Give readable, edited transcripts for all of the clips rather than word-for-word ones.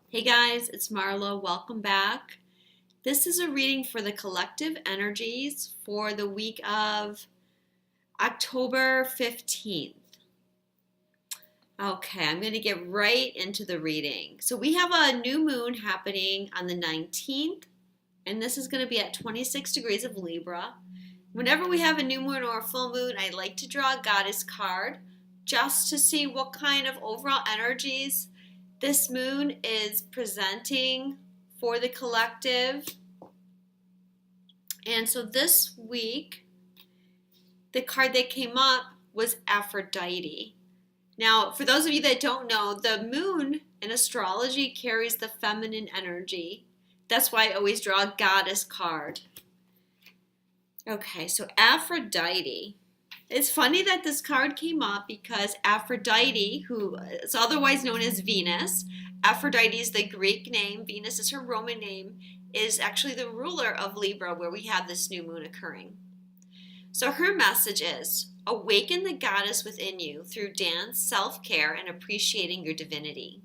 Hey guys, it's Marla. Welcome back. This is a reading for the collective energies for the week of October 15th. Okay, I'm going to get right into the reading. So we have a new moon happening on the 19th, and this is going to be at 26 degrees of Libra. Whenever we have a new moon or a full moon, I like to draw a goddess card just to see what kind of overall energies this moon is presenting for the collective. And so this week, the card that came up was Aphrodite. Now, for those of you that don't know, the moon in astrology carries the feminine energy. That's why I always draw a goddess card. Okay, so Aphrodite. It's funny that this card came up because Aphrodite, who is otherwise known as Venus, Aphrodite is the Greek name, Venus is her Roman name, is actually the ruler of Libra where we have this new moon occurring. So her message is, awaken the goddess within you through dance, self-care, and appreciating your divinity.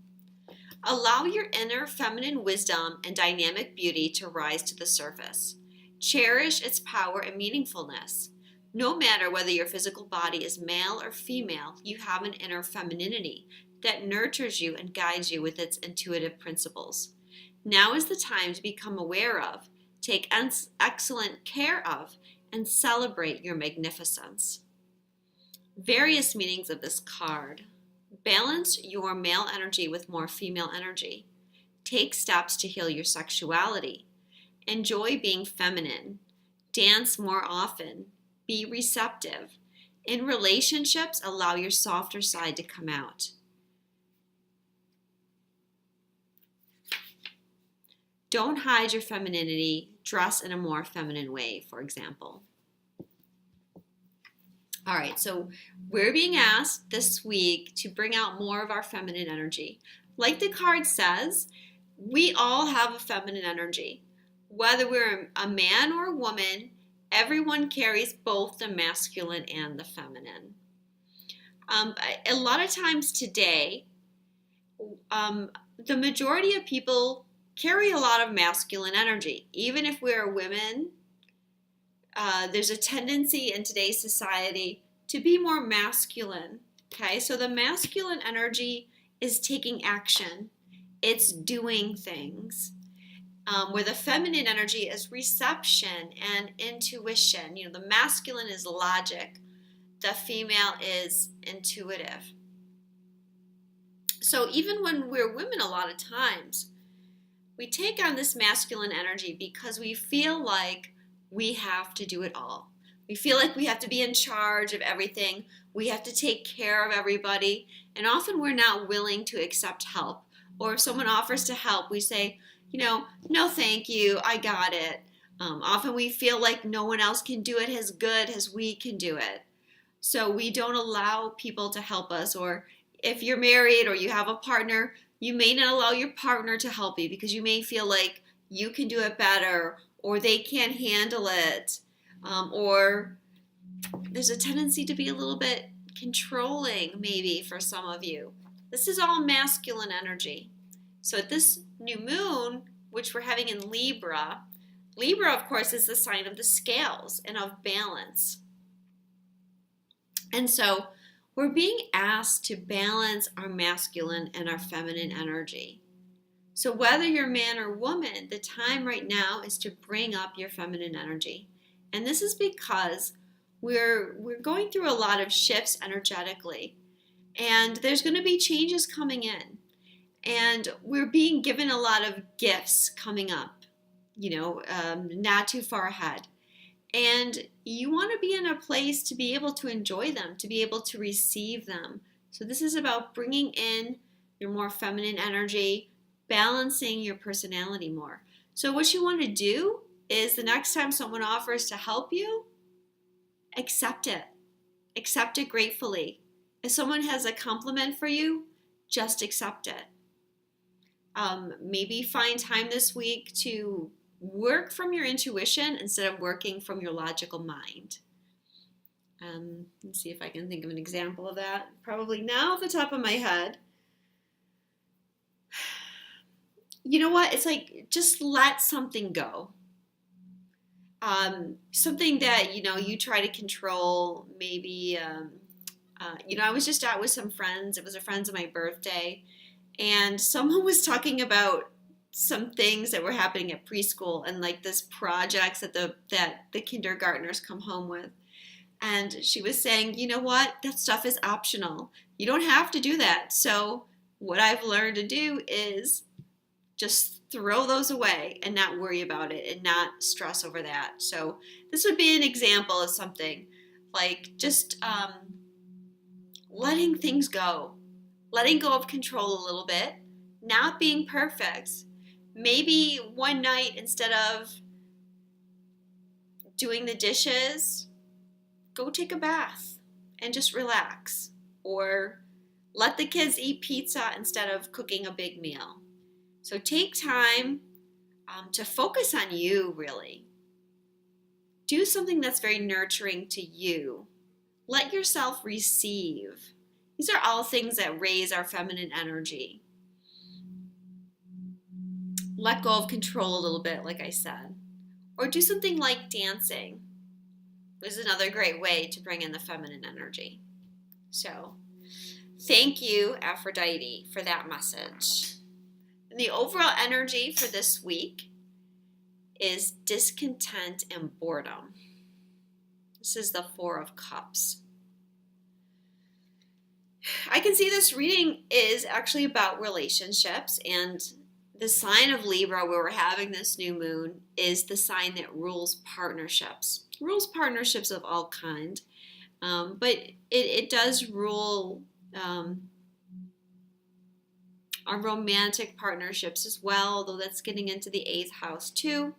Allow your inner feminine wisdom and dynamic beauty to rise to the surface. Cherish its power and meaningfulness. No matter whether your physical body is male or female, you have an inner femininity that nurtures you and guides you with its intuitive principles. Now is the time to become aware of, take excellent care of, and celebrate your magnificence. Various meanings of this card. Balance your male energy with more female energy. Take steps to heal your sexuality. Enjoy being feminine. Dance more often. Be receptive. In relationships, allow your softer side to come out. Don't hide your femininity. Dress in a more feminine way, for example. All right, so we're being asked this week to bring out more of our feminine energy. Like the card says, we all have a feminine energy. Whether we're a man or a woman, everyone carries both the masculine and the feminine. A lot of times today, the majority of people carry a lot of masculine energy. Even if we're women, there's a tendency in today's society to be more masculine. Okay, so the masculine energy is taking action. It's doing things. Where the feminine energy is reception and intuition. You know, the masculine is logic. The female is intuitive. So even when we're women, a lot of times, we take on this masculine energy because we feel like we have to do it all. We feel like we have to be in charge of everything. We have to take care of everybody. And often we're not willing to accept help. Or if someone offers to help, we say, no thank you, I got it. Often we feel like no one else can do it as good as we can do it. So we don't allow people to help us. Or if you're married or you have a partner, you may not allow your partner to help you because you may feel like you can do it better or they can't handle it. Or there's a tendency to be a little bit controlling maybe for some of you. This is all masculine energy. So at this new moon, which we're having in Libra, Libra, of course, is the sign of the scales and of balance. And so we're being asked to balance our masculine and our feminine energy. So whether you're man or woman, the time right now is to bring up your feminine energy. And this is because we're going through a lot of shifts energetically. And there's going to be changes coming in. And we're being given a lot of gifts coming up, not too far ahead. And you want to be in a place to be able to enjoy them, to be able to receive them. So this is about bringing in your more feminine energy, balancing your personality more. So what you want to do is the next time someone offers to help you, accept it. Accept it gratefully. If someone has a compliment for you, just accept it. Maybe find time this week to work from your intuition instead of working from your logical mind. Let's see if I can think of an example of that. Probably now off the top of my head. you know what? It's like just let something go. Something that you try to control. Maybe I was just out with some friends. It was a friends of my birthday, and someone was talking about some things that were happening at preschool and like this projects that the kindergartners come home with. And she was saying, you know what? That stuff is optional. You don't have to do that. So what I've learned to do is just throw those away and not worry about it and not stress over that. So this would be an example of something like just letting things go, letting go of control a little bit, not being perfect. Maybe one night instead of doing the dishes, go take a bath and just relax. Or let the kids eat pizza instead of cooking a big meal. So take time to focus on you, really. Do something that's very nurturing to you. Let yourself receive. These are all things that raise our feminine energy. Let go of control a little bit, like I said. Or do something like dancing. This is another great way to bring in the feminine energy. So, thank you, Aphrodite, for that message. And the overall energy for this week is discontent and boredom. This is the Four of Cups. I can see this reading is actually about relationships, and the sign of Libra, where we're having this new moon, is the sign that rules partnerships. Rules partnerships of all kind, but it does rule our romantic partnerships as well, although that's getting into the 8th house too.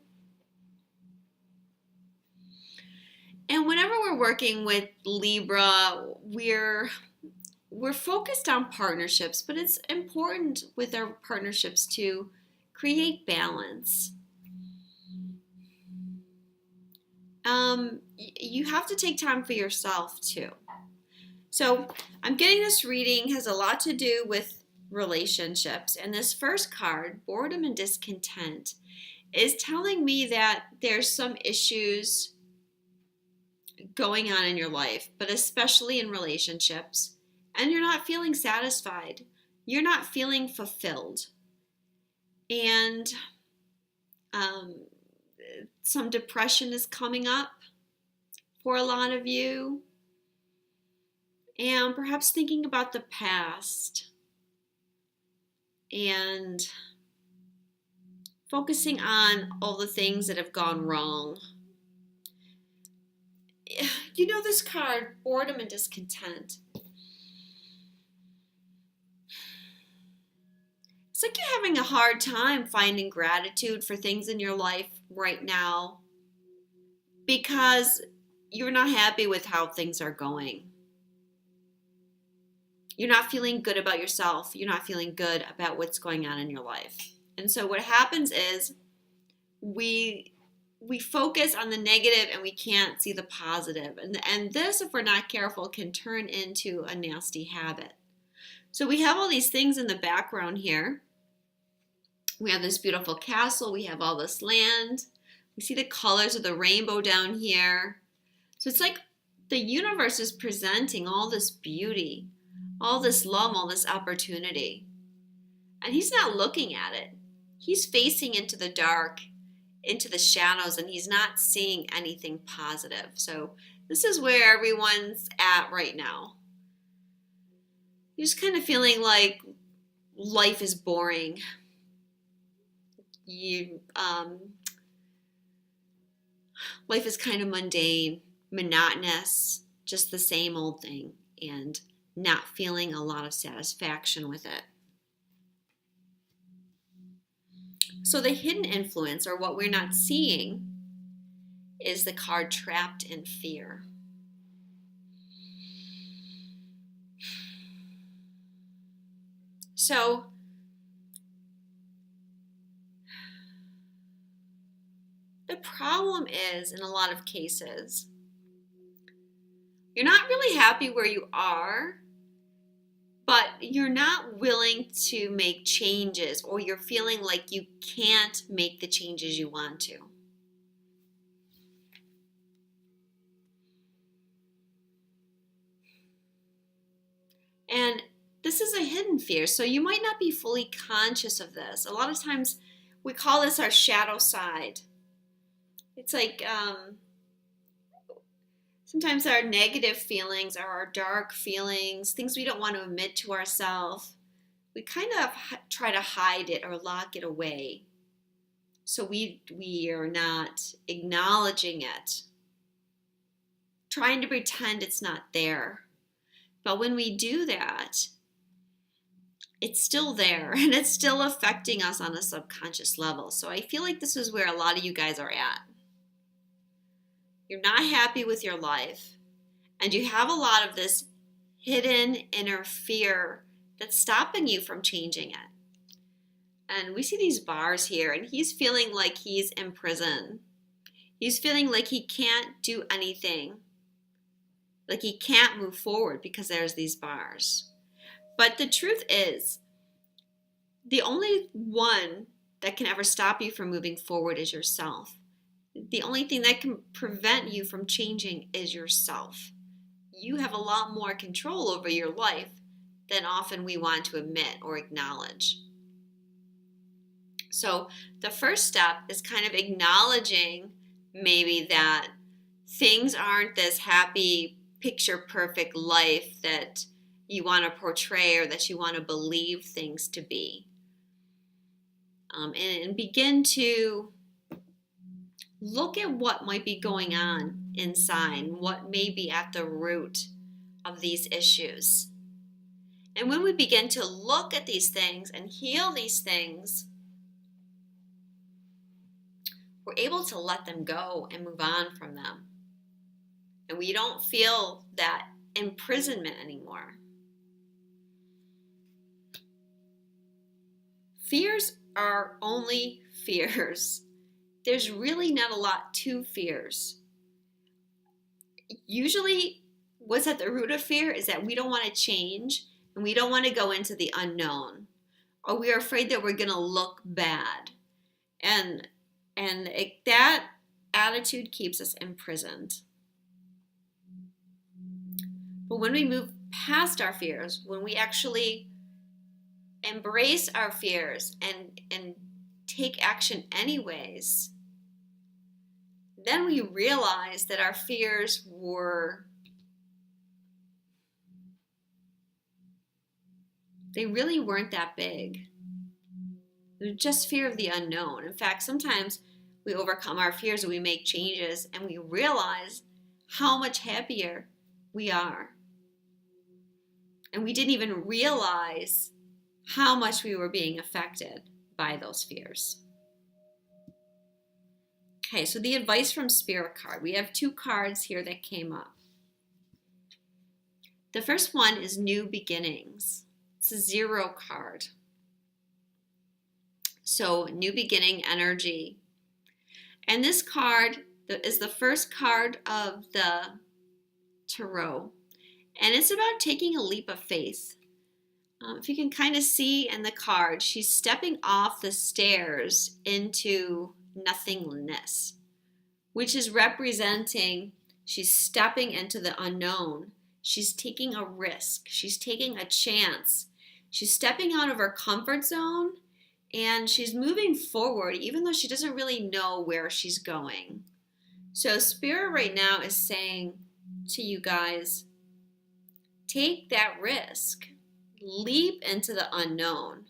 And whenever we're working with Libra, we're focused on partnerships, but it's important with our partnerships to create balance. You have to take time for yourself too. So I'm getting this reading has a lot to do with relationships. And this first card, boredom and discontent, is telling me that there's some issues going on in your life, but especially in relationships, and you're not feeling satisfied. You're not feeling fulfilled. And some depression is coming up for a lot of you. And perhaps thinking about the past and focusing on all the things that have gone wrong. You know, this card, boredom and discontent. It's like you're having a hard time finding gratitude for things in your life right now because you're not happy with how things are going. You're not feeling good about yourself. You're not feeling good about what's going on in your life. And so what happens is we focus on the negative and we can't see the positive. And this, if we're not careful, can turn into a nasty habit. So we have all these things in the background here. We have this beautiful castle. We have all this land. We see the colors of the rainbow down here. So it's like the universe is presenting all this beauty, all this love, all this opportunity. And he's not looking at it. He's facing into the dark, into the shadows, and he's not seeing anything positive. So this is where everyone's at right now. You're just kind of feeling like life is boring. Life is kind of mundane, monotonous, just the same old thing, and not feeling a lot of satisfaction with it. So the hidden influence, or what we're not seeing, is the card trapped in fear. So the problem is, in a lot of cases, you're not really happy where you are, but you're not willing to make changes, or you're feeling like you can't make the changes you want to. And this is a hidden fear, so you might not be fully conscious of this. A lot of times we call this our shadow side. It's like sometimes our negative feelings are our dark feelings, things we don't want to admit to ourselves. We kind of try to hide it or lock it away. So we are not acknowledging it, trying to pretend it's not there. But when we do that, it's still there and it's still affecting us on a subconscious level. So I feel like this is where a lot of you guys are at. You're not happy with your life, and you have a lot of this hidden inner fear that's stopping you from changing it. And we see these bars here, and he's feeling like he's in prison. He's feeling like he can't do anything, like he can't move forward because there's these bars. But the truth is, the only one that can ever stop you from moving forward is yourself. The only thing that can prevent you from changing is yourself. You have a lot more control over your life than often we want to admit or acknowledge. So the first step is kind of acknowledging maybe that things aren't this happy, picture perfect life that you want to portray or that you want to believe things to be. And begin to look at what might be going on inside, what may be at the root of these issues. And when we begin to look at these things and heal these things, we're able to let them go and move on from them. And we don't feel that imprisonment anymore. Fears are only fears. There's really not a lot to fears. Usually, what's at the root of fear is that we don't want to change and we don't want to go into the unknown, or we are afraid that we're going to look bad. And that attitude keeps us imprisoned. But when we move past our fears, when we actually embrace our fears and take action anyways, then we realize that our fears they really weren't that big. They're just fear of the unknown. In fact, sometimes we overcome our fears and we make changes and we realize how much happier we are. And we didn't even realize how much we were being affected by those fears. Okay, so the advice from Spirit card. We have two cards here that came up. The first one is New Beginnings. It's a 0 card. So new beginning energy. And this card is the first card of the tarot. And it's about taking a leap of faith. If you can kind of see in the card, she's stepping off the stairs into nothingness, which is representing she's stepping into the unknown. She's taking a risk. She's taking a chance. She's stepping out of her comfort zone, and she's moving forward even though she doesn't really know where she's going. So Spirit right now is saying to you guys, take that risk. Leap into the unknown.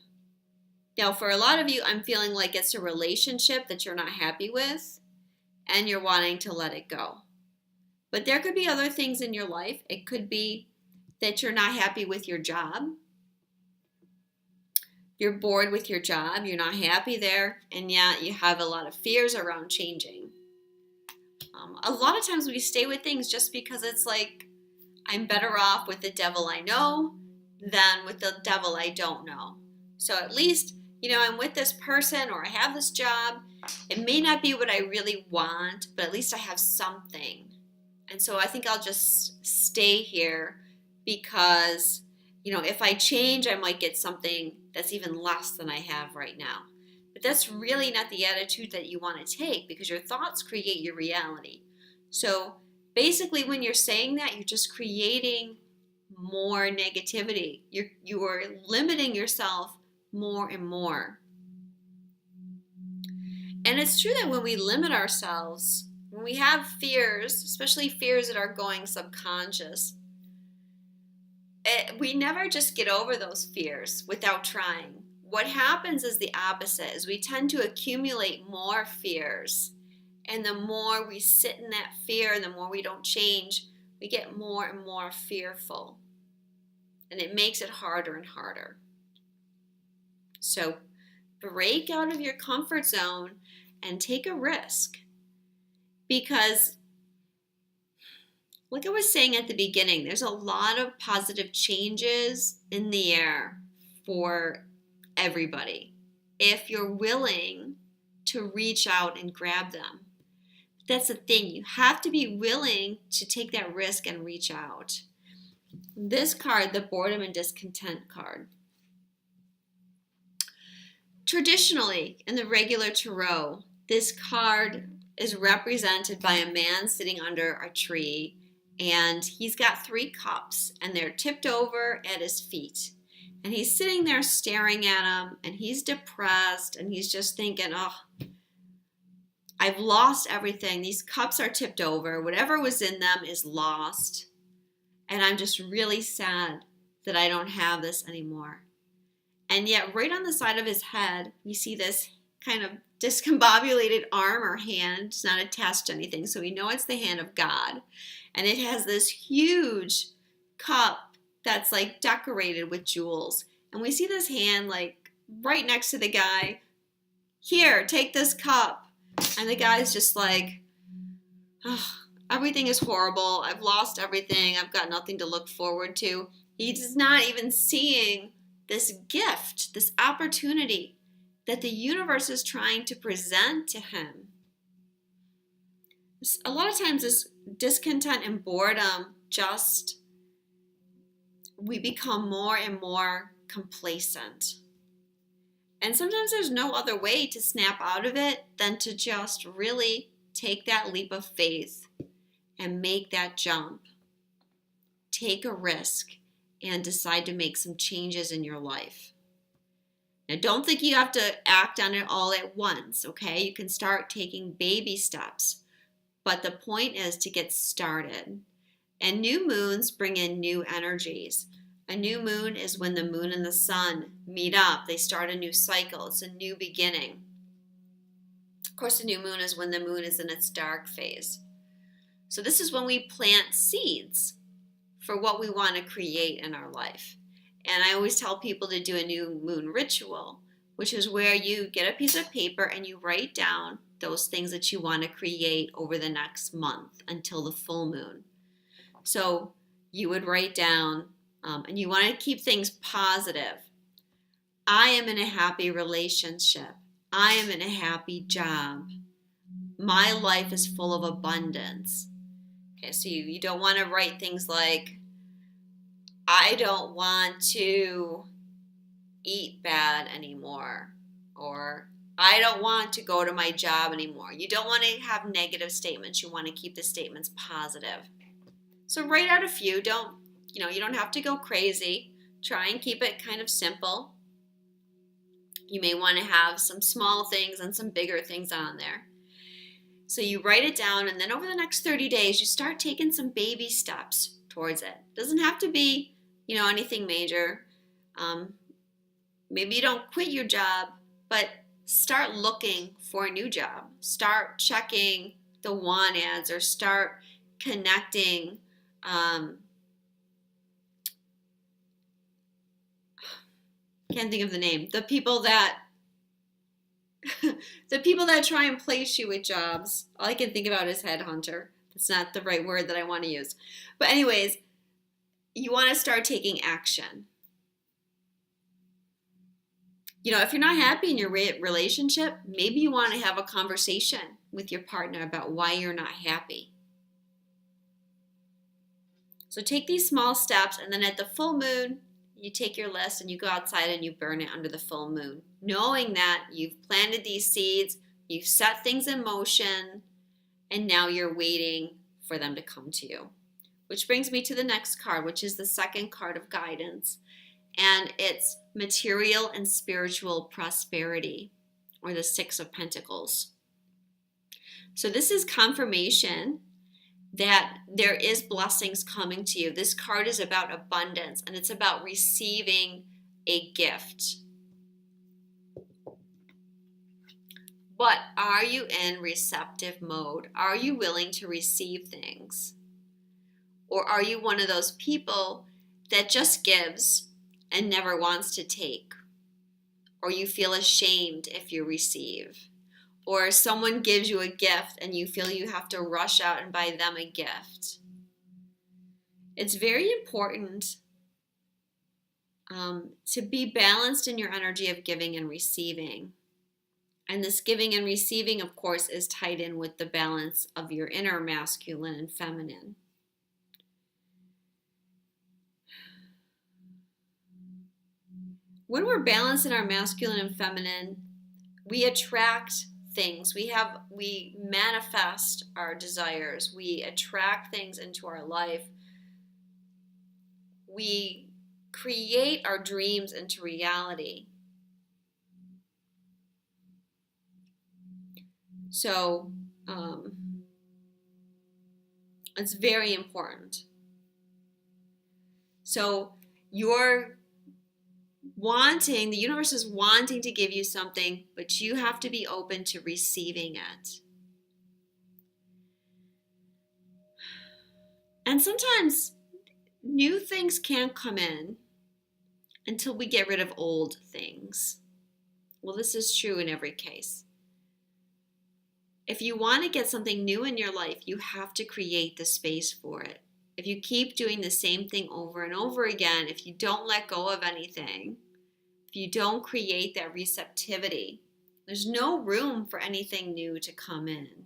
Now, for a lot of you, I'm feeling like it's a relationship that you're not happy with and you're wanting to let it go. But there could be other things in your life. It could be that you're not happy with your job. You're bored with your job. You're not happy there. And yet you have a lot of fears around changing. A lot of times we stay with things just because it's like, I'm better off with the devil I know than with the devil I don't know. So at least, I'm with this person or I have this job. It may not be what I really want, but at least I have something. And so I think I'll just stay here because if I change, I might get something that's even less than I have right now. But that's really not the attitude that you want to take, because your thoughts create your reality. So basically, when you're saying that, you're just creating more negativity. You are limiting yourself more and more. And it's true that when we limit ourselves, when we have fears, especially fears that are going subconscious, we never just get over those fears without trying. What happens is the opposite, is we tend to accumulate more fears. And the more we sit in that fear, the more we don't change, we get more and more fearful. And it makes it harder and harder. So break out of your comfort zone and take a risk. Because, like I was saying at the beginning, there's a lot of positive changes in the air for everybody if you're willing to reach out and grab them. That's the thing. You have to be willing to take that risk and reach out. This card, the boredom and discontent card. Traditionally, in the regular tarot, this card is represented by a man sitting under a tree, and he's got 3 cups, and they're tipped over at his feet. And he's sitting there staring at them, and he's depressed, and he's just thinking, oh, I've lost everything. These cups are tipped over. Whatever was in them is lost. And I'm just really sad that I don't have this anymore. And yet right on the side of his head, we see this kind of discombobulated arm or hand. It's not attached to anything, so we know it's the hand of God. And it has this huge cup that's like decorated with jewels. And we see this hand like right next to the guy. Here, take this cup. And the guy's just like, oh, everything is horrible. I've lost everything. I've got nothing to look forward to. He's not even seeing this gift, this opportunity that the universe is trying to present to him. A lot of times this discontent and boredom, we become more and more complacent. And sometimes there's no other way to snap out of it than to just really take that leap of faith and make that jump. Take a risk and decide to make some changes in your life. Now, don't think you have to act on it all at once, okay? You can start taking baby steps. But the point is to get started. And new moons bring in new energies. A new moon is when the moon and the sun meet up. They start a new cycle. It's a new beginning. Of course, a new moon is when the moon is in its dark phase. So this is when we plant seeds for what we want to create in our life. And I always tell people to do a new moon ritual, which is where you get a piece of paper and you write down those things that you want to create over the next month until the full moon. So you would write down, and you want to keep things positive. I am in a happy relationship. I am in a happy job. My life is full of abundance. Okay, so you don't want to write things like, I don't want to eat bad anymore, or I don't want to go to my job anymore. You don't want to have negative statements. You want to keep the statements positive. So write out a few. You don't have to go crazy. Try and keep it kind of simple. You may want to have some small things and some bigger things on there. So you write it down, and then over the next 30 days, you start taking some baby steps towards it. It doesn't have to be, anything major. Maybe you don't quit your job, but start looking for a new job. Start checking the want ads, or start connecting. Can't think of the name. The people that try and place you with jobs. All I can think about is headhunter. That's not the right word that I want to use. But anyways, you want to start taking action. If you're not happy in your relationship, maybe you want to have a conversation with your partner about why you're not happy. So take these small steps, and then at the full moon, you take your list and you go outside and you burn it under the full moon, knowing that you've planted these seeds, you've set things in motion, and now you're waiting for them to come to you. Which brings me to the next card, which is the second card of guidance. And it's material and spiritual prosperity, or the Six of Pentacles. So this is confirmation that there is blessings coming to you. This card is about abundance, and it's about receiving a gift. But are you in receptive mode? Are you willing to receive things? Or are you one of those people that just gives and never wants to take? Or you feel ashamed if you receive? Or someone gives you a gift and you feel you have to rush out and buy them a gift? It's very important to be balanced in your energy of giving and receiving. And this giving and receiving, of course, is tied in with the balance of your inner masculine and feminine. When we're balanced in our masculine and feminine, we attract things. We manifest our desires. We attract things into our life. We create our dreams into reality. So it's very important. So the universe is wanting to give you something, but you have to be open to receiving it. And sometimes new things can't come in until we get rid of old things. Well, this is true in every case. If you want to get something new in your life, you have to create the space for it. If you keep doing the same thing over and over again, if you don't let go of anything, if you don't create that receptivity, there's no room for anything new to come in.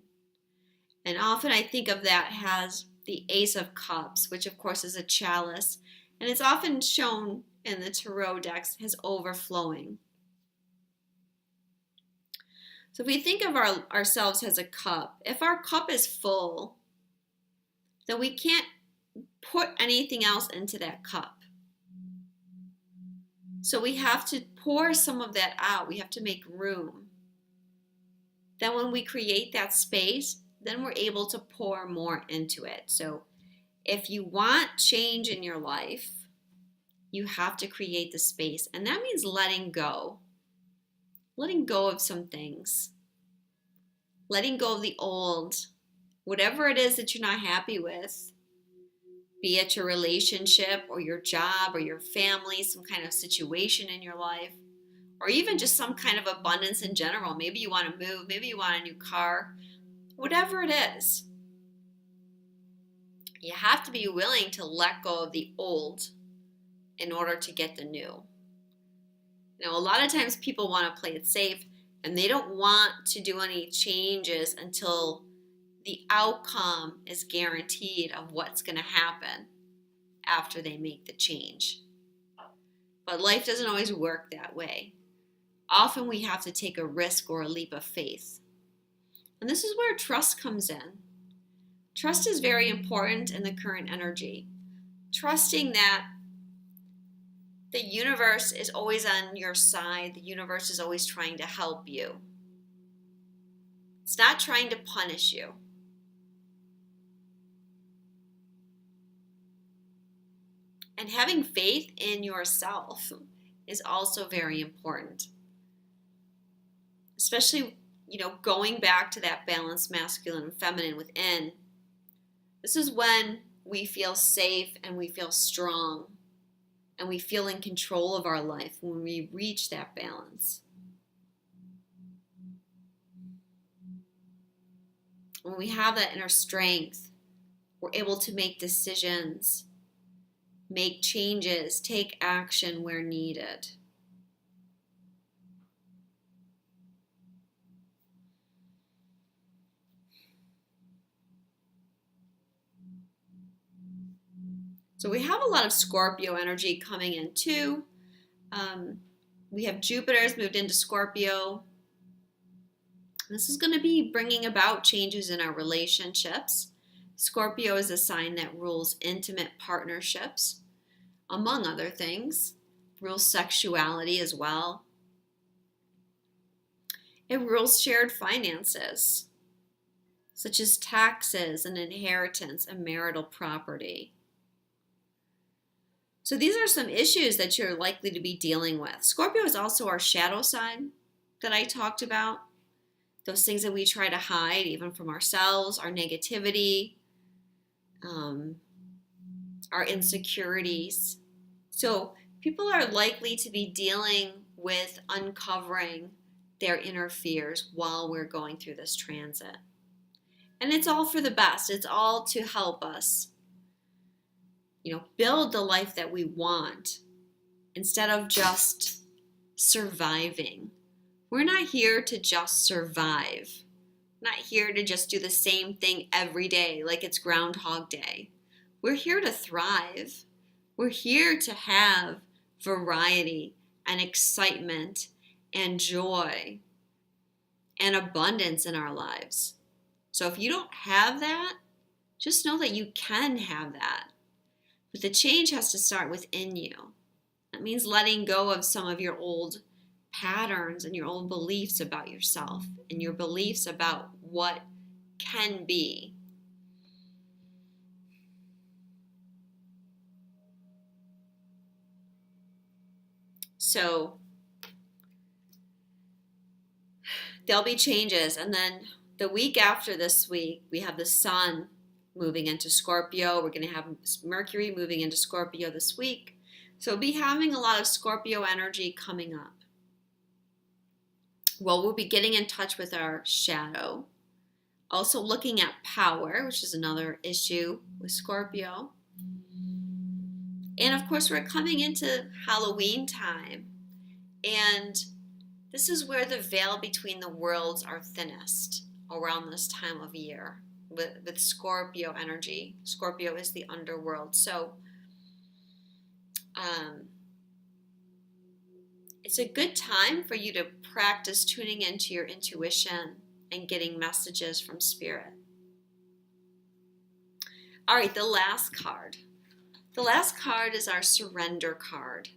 And often I think of that as the Ace of Cups, which of course is a chalice, and it's often shown in the tarot decks as overflowing. So if we think of ourselves as a cup, if our cup is full, then we can't put anything else into that cup. So we have to pour some of that out. We have to make room. Then when we create that space, then we're able to pour more into it. So if you want change in your life, you have to create the space. And that means letting go. Letting go of some things. Letting go of the old. Whatever it is that you're not happy with. Be it your relationship or your job or your family, some kind of situation in your life. Or even just some kind of abundance in general. Maybe you want to move. Maybe you want a new car. Whatever it is. You have to be willing to let go of the old in order to get the new. You know, a lot of times people want to play it safe and they don't want to do any changes until the outcome is guaranteed of what's going to happen after they make the change. But life doesn't always work that way. Often we have to take a risk or a leap of faith. And this is where trust comes in. Trust is very important in the current energy. Trusting that the universe is always on your side. The universe is always trying to help you. It's not trying to punish you. And having faith in yourself is also very important. Especially, going back to that balanced masculine and feminine within. This is when we feel safe and we feel strong and we feel in control of our life when we reach that balance. When we have that inner strength, we're able to make decisions, make changes, take action where needed. So we have a lot of Scorpio energy coming in too. We have Jupiter's moved into Scorpio. This is going to be bringing about changes in our relationships. Scorpio is a sign that rules intimate partnerships, among other things, rules sexuality as well. It rules shared finances, such as taxes and inheritance and marital property. So these are some issues that you're likely to be dealing with. Scorpio is also our shadow sign that I talked about. Those things that we try to hide, even from ourselves, our negativity, our insecurities. So people are likely to be dealing with uncovering their inner fears while we're going through this transit. And it's all for the best. It's all to help us, build the life that we want instead of just surviving. We're not here to just survive. We're not here to just do the same thing every day like it's Groundhog Day. We're here to thrive. We're here to have variety and excitement and joy and abundance in our lives. So if you don't have that, just know that you can have that. But the change has to start within you. That means letting go of some of your old patterns and your old beliefs about yourself and your beliefs about what can be. So there'll be changes. And then the week after this week, we have the sun moving into Scorpio. We're going to have Mercury moving into Scorpio this week. So we'll be having a lot of Scorpio energy coming up. Well, we'll be getting in touch with our shadow. Also looking at power, which is another issue with Scorpio. And of course, we're coming into Halloween time. And this is where the veil between the worlds are thinnest around this time of year with Scorpio energy. Scorpio is the underworld. So it's a good time for you to practice tuning into your intuition and getting messages from spirit. All right, the last card. The last card is our surrender card.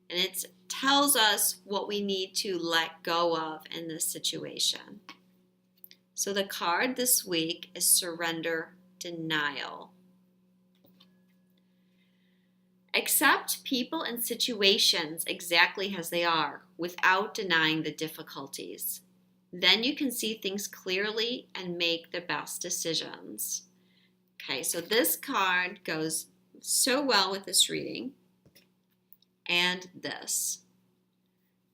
And it tells us what we need to let go of in this situation. So the card this week is surrender denial. Accept people and situations exactly as they are without denying the difficulties. Then you can see things clearly and make the best decisions. Okay, so this card goes so well with this reading and this.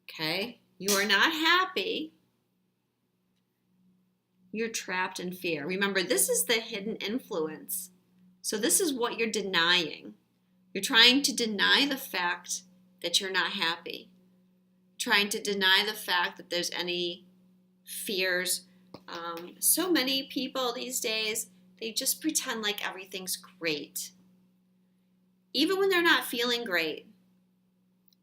Okay, you are not happy. You're trapped in fear. Remember, this is the hidden influence. So this is what you're denying. You're trying to deny the fact that you're not happy. Trying to deny the fact that there's any fears. So many people these days, they just pretend like everything's great. Even when they're not feeling great.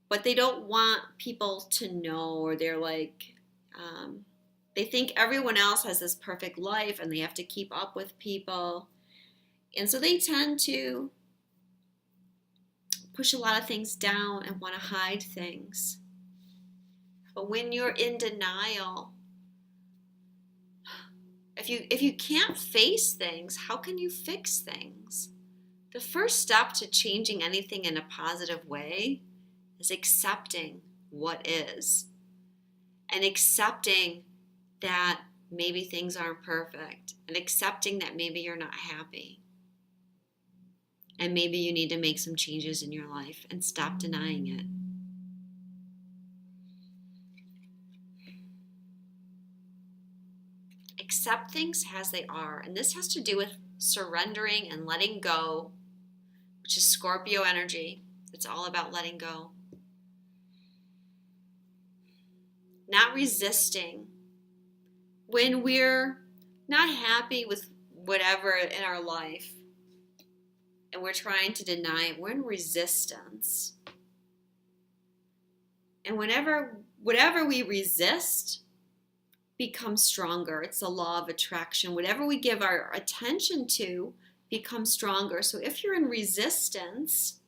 But they don't want people to know, or they're like, they think everyone else has this perfect life and they have to keep up with people. And so they tend to push a lot of things down and want to hide things. But when you're in denial, if you can't face things, how can you fix things? The first step to changing anything in a positive way is accepting what is. And accepting that maybe things aren't perfect. And accepting that maybe you're not happy. And maybe you need to make some changes in your life and stop denying it. Accept things as they are. And this has to do with surrendering and letting go, which is Scorpio energy. It's all about letting go. Not resisting. When we're not happy with whatever in our life, and we're trying to deny it, we're in resistance. And whatever we resist becomes stronger. It's the law of attraction. Whatever we give our attention to becomes stronger. So if you're in resistance,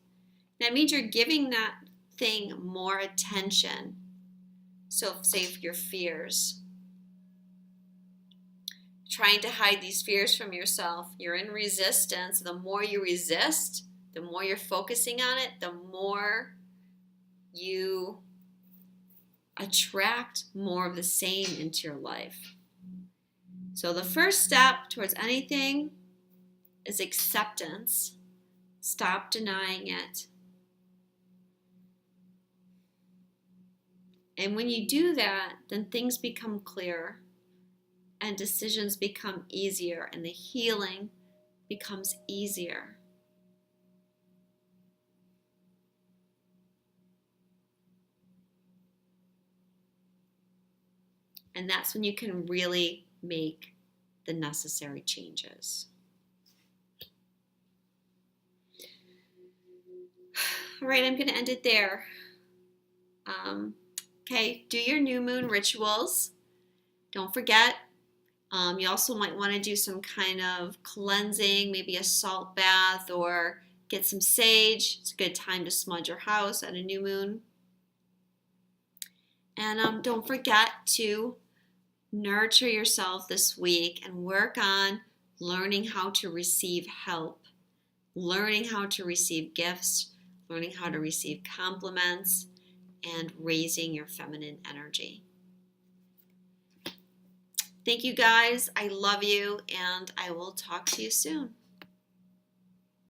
that means you're giving that thing more attention. So say if your fears, trying to hide these fears from yourself, you're in resistance. The more you resist, the more you're focusing on it, the more you attract more of the same into your life. So the first step towards anything is acceptance. Stop denying it. And when you do that, then things become clearer and decisions become easier and the healing becomes easier. And that's when you can really make the necessary changes. All right, I'm going to end it there. Okay, do your new moon rituals. Don't forget. You also might want to do some kind of cleansing, maybe a salt bath, or get some sage. It's a good time to smudge your house at a new moon. And don't forget to nurture yourself this week and work on learning how to receive help, learning how to receive gifts, learning how to receive compliments, and raising your feminine energy. Thank you guys. I love you, and I will talk to you soon.